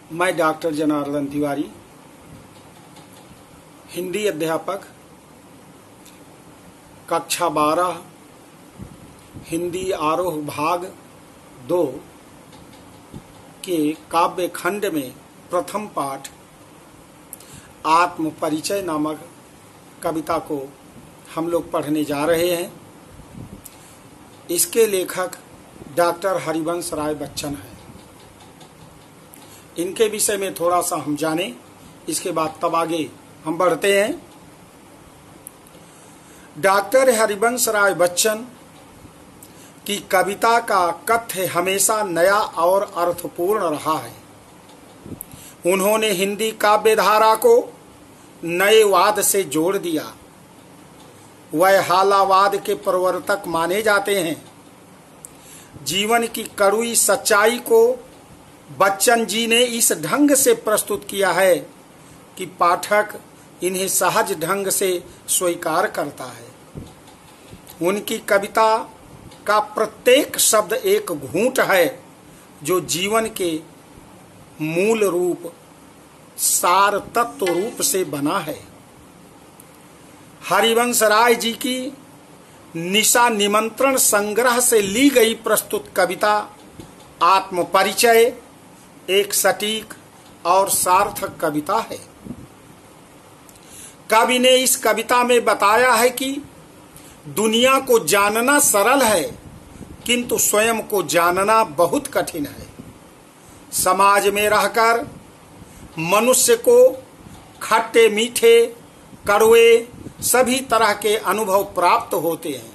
मैं डॉक्टर जनार्दन तिवारी, हिंदी अध्यापक, कक्षा 12, हिंदी आरोह भाग 2 के काव्य खंड में प्रथम पाठ आत्म परिचय नामक कविता को हम लोग पढ़ने जा रहे हैं। इसके लेखक डॉक्टर हरिवंश राय बच्चन हैं। इनके विषय में थोड़ा सा हम जानें, इसके बाद तब आगे हम बढ़ते हैं। डॉक्टर हरिवंश राय बच्चन की कविता का कथ्य हमेशा नया और अर्थपूर्ण रहा है। उन्होंने हिंदी काव्य धारा को नए वाद से जोड़ दिया। वह हालावाद के प्रवर्तक माने जाते हैं। जीवन की कड़वी सच्चाई को बच्चन जी ने इस ढंग से प्रस्तुत किया है कि पाठक इन्हें सहज ढंग से स्वीकार करता है। उनकी कविता का प्रत्येक शब्द एक घूंट है जो जीवन के मूल रूप सार तत्व रूप से बना है। हरिवंश राय जी की निशा निमंत्रण संग्रह से ली गई प्रस्तुत कविता आत्म परिचय एक सटीक और सार्थक कविता है। कवि ने इस कविता में बताया है कि दुनिया को जानना सरल है, किंतु स्वयं को जानना बहुत कठिन है। समाज में रहकर मनुष्य को खट्टे मीठे कड़वे सभी तरह के अनुभव प्राप्त होते हैं,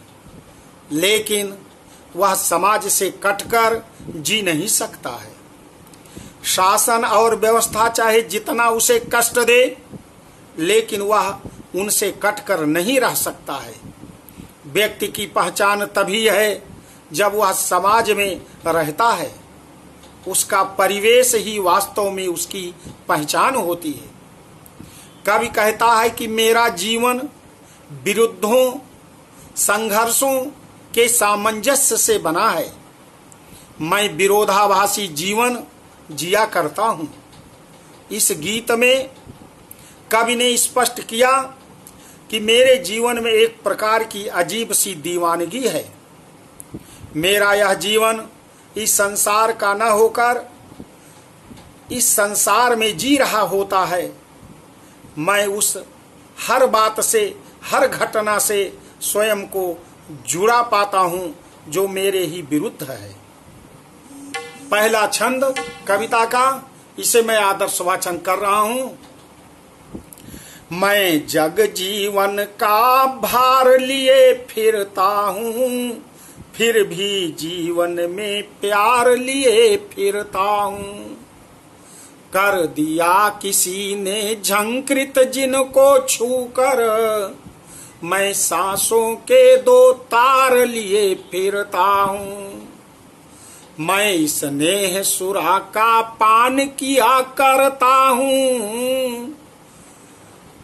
लेकिन वह समाज से कटकर जी नहीं सकता है। शासन और व्यवस्था चाहे जितना उसे कष्ट दे, लेकिन वह उनसे कटकर नहीं रह सकता है। व्यक्ति की पहचान तभी है जब वह समाज में रहता है। उसका परिवेश ही वास्तव में उसकी पहचान होती है। कवि कहता है कि मेरा जीवन विरुद्धों संघर्षों के सामंजस्य से बना है। मैं विरोधाभासी जीवन जिया करता हूं। इस गीत में कवि ने स्पष्ट किया कि मेरे जीवन में एक प्रकार की अजीब सी दीवानगी है। मेरा यह जीवन इस संसार का न होकर इस संसार में जी रहा होता है। मैं उस हर बात से, हर घटना से स्वयं को जुड़ा पाता हूं जो मेरे ही विरुद्ध है। पहला छंद कविता का, इसे मैं आदर्श वाचन कर रहा हूं। मैं जग जीवन का भार लिए फिरता हूं, फिर भी जीवन में प्यार लिए फिरता हूं। कर दिया किसी ने झंकृत जिनको छूकर, मैं सांसों के 2 तार लिए फिरता हूं। मैं स्नेह सुरा का पान किया करता हूं,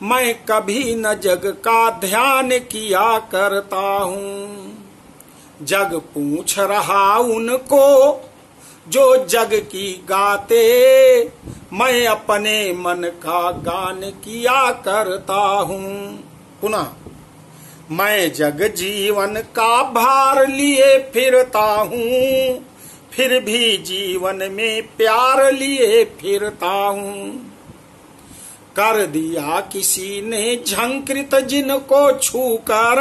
मैं कभी न जग का ध्यान किया करता हूं। जग पूछ रहा उनको जो जग की गाते, मैं अपने मन का गान किया करता हूं। पुनः मैं जग जीवन का भार लिए फिरता हूं, फिर भी जीवन में प्यार लिए फिरता हूं। कर दिया किसी ने झंकृत जिनको छूकर,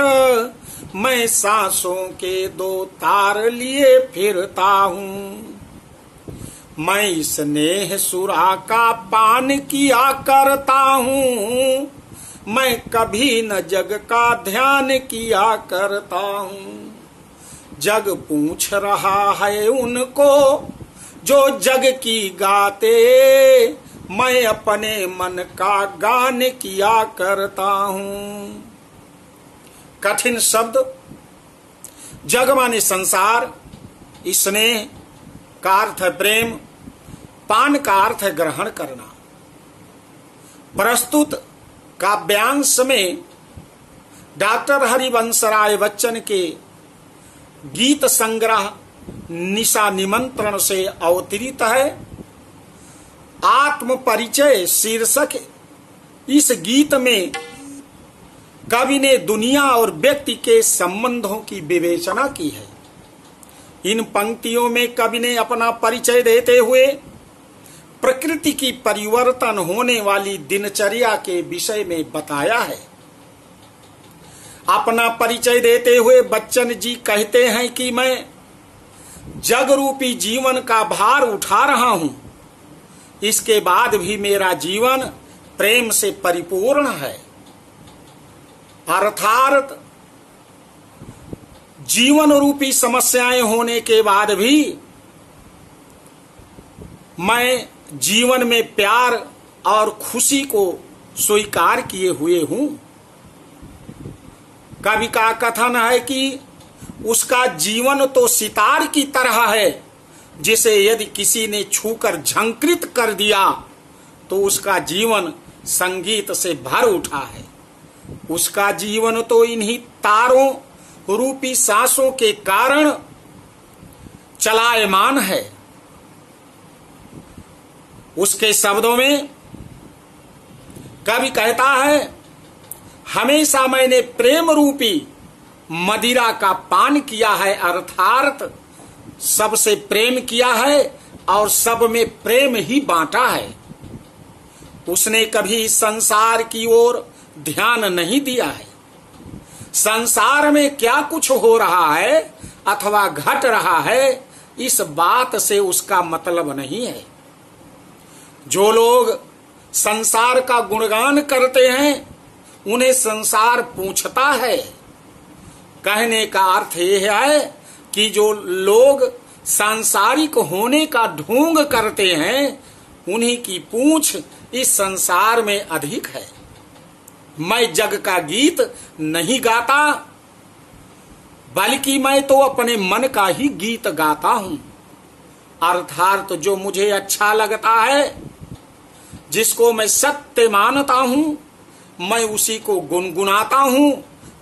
मैं सांसों के 2 तार लिए फिरता हूं। मैं स्नेह सुरा का पान किया करता हूं, मैं कभी न जग का ध्यान किया करता हूं। जग पूछ रहा है उनको जो जग की गाते, मैं अपने मन का गान किया करता हूं। कठिन शब्द। जग माने संसार, स्नेह का अर्थ है प्रेम, पान का अर्थ है ग्रहण करना। प्रस्तुत काव्यांश में डॉक्टर हरिवंश राय बच्चन के गीत संग्रह निशा निमंत्रण से अवतरित है। आत्म परिचय शीर्षक इस गीत में कवि ने दुनिया और व्यक्ति के संबंधों की विवेचना की है। इन पंक्तियों में कवि ने अपना परिचय देते हुए प्रकृति की परिवर्तन होने वाली दिनचर्या के विषय में बताया है। अपना परिचय देते हुए बच्चन जी कहते हैं कि मैं जग रूपी जीवन का भार उठा रहा हूं, इसके बाद भी मेरा जीवन प्रेम से परिपूर्ण है। अर्थात जीवन रूपी समस्याएं होने के बाद भी मैं जीवन में प्यार और खुशी को स्वीकार किए हुए हूं। कवि का कथन है कि उसका जीवन तो सितार की तरह है, जिसे यदि किसी ने छूकर झंकृत कर दिया तो उसका जीवन संगीत से भर उठा है। उसका जीवन तो इन्हीं तारों रूपी सांसों के कारण चलायमान है। उसके शब्दों में कवि कहता है, हमेशा मैंने प्रेम रूपी मदिरा का पान किया है, अर्थात सबसे प्रेम किया है और सब में प्रेम ही बांटा है। उसने कभी संसार की ओर ध्यान नहीं दिया है। संसार में क्या कुछ हो रहा है अथवा घट रहा है, इस बात से उसका मतलब नहीं है। जो लोग संसार का गुणगान करते हैं उन्हें संसार पूछता है। कहने का अर्थ यह है कि जो लोग सांसारिक होने का ढोंग करते हैं उन्हीं की पूछ इस संसार में अधिक है। मैं जग का गीत नहीं गाता, बल्कि मैं तो अपने मन का ही गीत गाता हूं। अर्थात तो जो मुझे अच्छा लगता है, जिसको मैं सत्य मानता हूं, मैं उसी को गुनगुनाता हूं।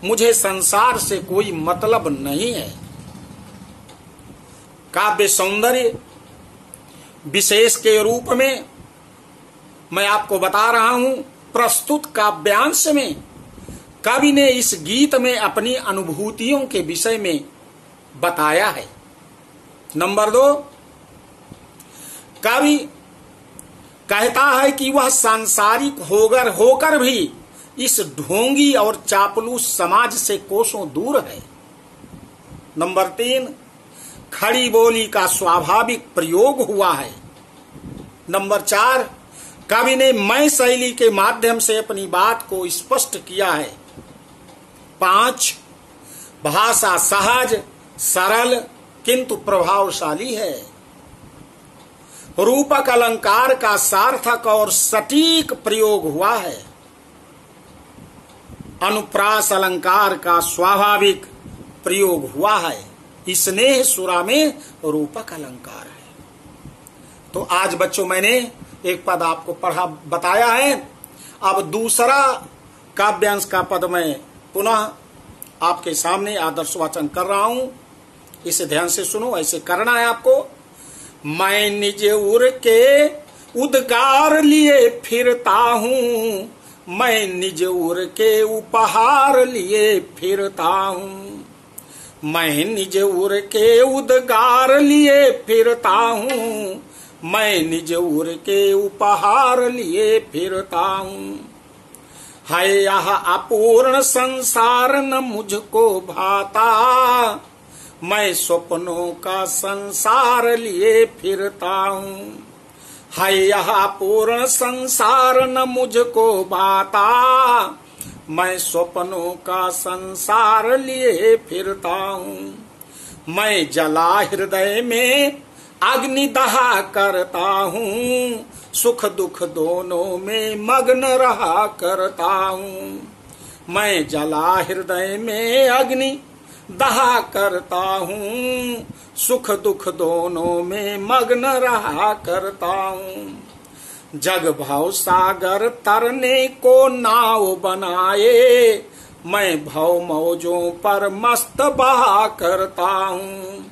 मुझे संसार से कोई मतलब नहीं है। काव्य सौंदर्य विशेष के रूप में मैं आपको बता रहा हूं। प्रस्तुत काव्यांश में कवि ने इस गीत में अपनी अनुभूतियों के विषय में बताया है। नंबर 2, कवि कहता है कि वह सांसारिक होकर भी इस ढोंगी और चापलूस समाज से कोसों दूर है। नंबर 3, खड़ी बोली का स्वाभाविक प्रयोग हुआ है। नंबर 4, कवि ने मैं शैली के माध्यम से अपनी बात को स्पष्ट किया है। 5, भाषा सहज सरल किंतु प्रभावशाली है। रूपक अलंकार का सार्थक और सटीक प्रयोग हुआ है। अनुप्रास अलंकार का स्वाभाविक प्रयोग हुआ है। स्नेह सुरा में रूपक अलंकार है। तो आज बच्चों मैंने एक पद आपको बताया है। अब दूसरा काव्यांश का पद मैं पुनः आपके सामने आदर्श वाचन कर रहा हूं। इसे ध्यान से सुनो, ऐसे करना है आपको। मैं निज उर के उद्गार लिए फिरता हूँ, मैं निज उर के उपहार लिए फिरता हूँ। मैं निज उर के उद्गार लिए फिरता हूँ, मैं निज उर के उपहार लिए फिरता हूँ। है यह अपूर्ण संसार न मुझको भाता, मैं स्वप्नों का संसार लिए फिरता हूँ। है यह पूर्ण संसार न मुझको भाता, मैं स्वप्नों का संसार लिए फिरता हूँ। मैं जला हृदय में अग्नि दहा करता हूँ, सुख दुख दोनों में मग्न रहा करता हूँ। मैं जला हृदय में अग्नि दहा करता हूँ, सुख दुख दोनों में मग्न रहा करता हूँ। जग भव सागर तरने को नाव बनाए, मैं भव मौजों पर मस्त बहा करता हूँ।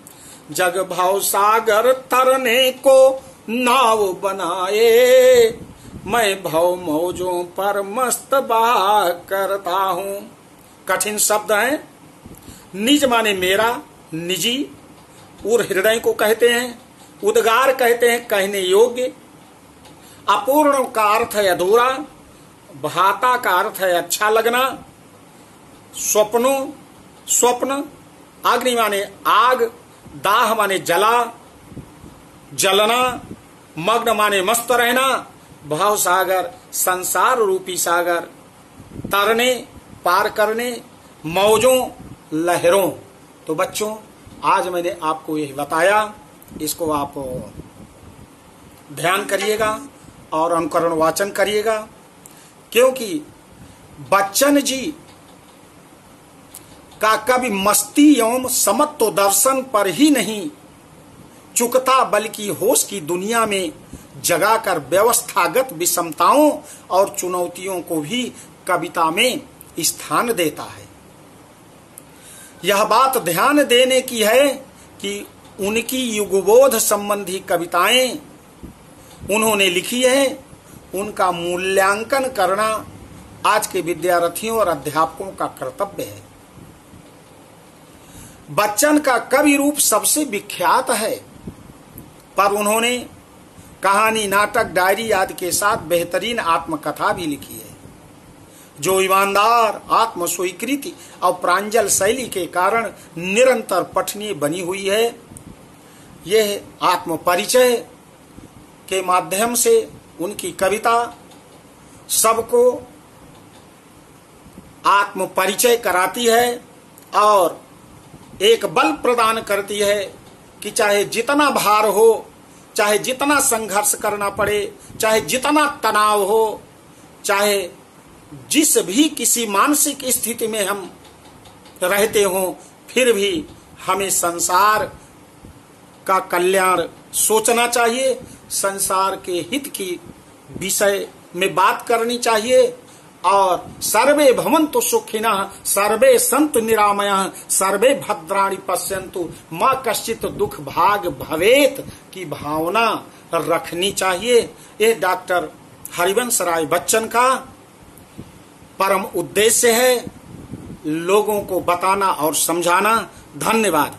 जग भव सागर तरने को नाव बनाए, मैं भव मौजों पर मस्त बहा करता हूं। कठिन शब्द है। निज माने मेरा, निजी, और हृदय को कहते हैं। उद्गार कहते हैं कहने योग्य। अपूर्ण का अर्थ है अधूरा। भाता का अर्थ है अच्छा लगना। स्वप्नो, स्वप्न। अग्नि माने आग। दाह माने जला, जलना। मग्न माने मस्त रहना। भाव सागर, संसार रूपी सागर। तरने, पार करने। मौजों, लहरों। तो बच्चों, आज मैंने आपको यही बताया, इसको आप ध्यान करिएगा और अनुकरण वाचन करिएगा, क्योंकि बच्चन जी का कभी मस्ती एवं समत्व दर्शन पर ही नहीं चुकता, बल्कि होश की दुनिया में जगाकर व्यवस्थागत विषमताओं और चुनौतियों को भी कविता में स्थान देता है। यह बात ध्यान देने की है कि उनकी युगबोध संबंधी कविताएं उन्होंने लिखी है, उनका मूल्यांकन करना आज के विद्यार्थियों और अध्यापकों का कर्तव्य है। बच्चन का कवि रूप सबसे विख्यात है, पर उन्होंने कहानी, नाटक, डायरी आदि के साथ बेहतरीन आत्मकथा भी लिखी है, जो ईमानदार, आत्म स्वीकृति और प्रांजल शैली के कारण निरंतर पठनीय बनी हुई है। यह आत्म परिचय के माध्यम से उनकी कविता सबको आत्म परिचय कराती है और एक बल प्रदान करती है कि चाहे जितना भार हो, चाहे जितना संघर्ष करना पड़े, चाहे जितना तनाव हो, चाहे जिस भी किसी मानसिक स्थिति में हम रहते हों, फिर भी हमें संसार का कल्याण सोचना चाहिए, संसार के हित की विषय में बात करनी चाहिए। और सर्वे भवन्तु सुखिनः, सर्वे सन्तु निरामयः, सर्वे भद्राणि पश्यन्तु, मा कश्चित् दुख भाग भवेत की भावना रखनी चाहिए। ये डॉक्टर हरिवंश राय बच्चन का परम उद्देश्य है, लोगों को बताना और समझाना। धन्यवाद।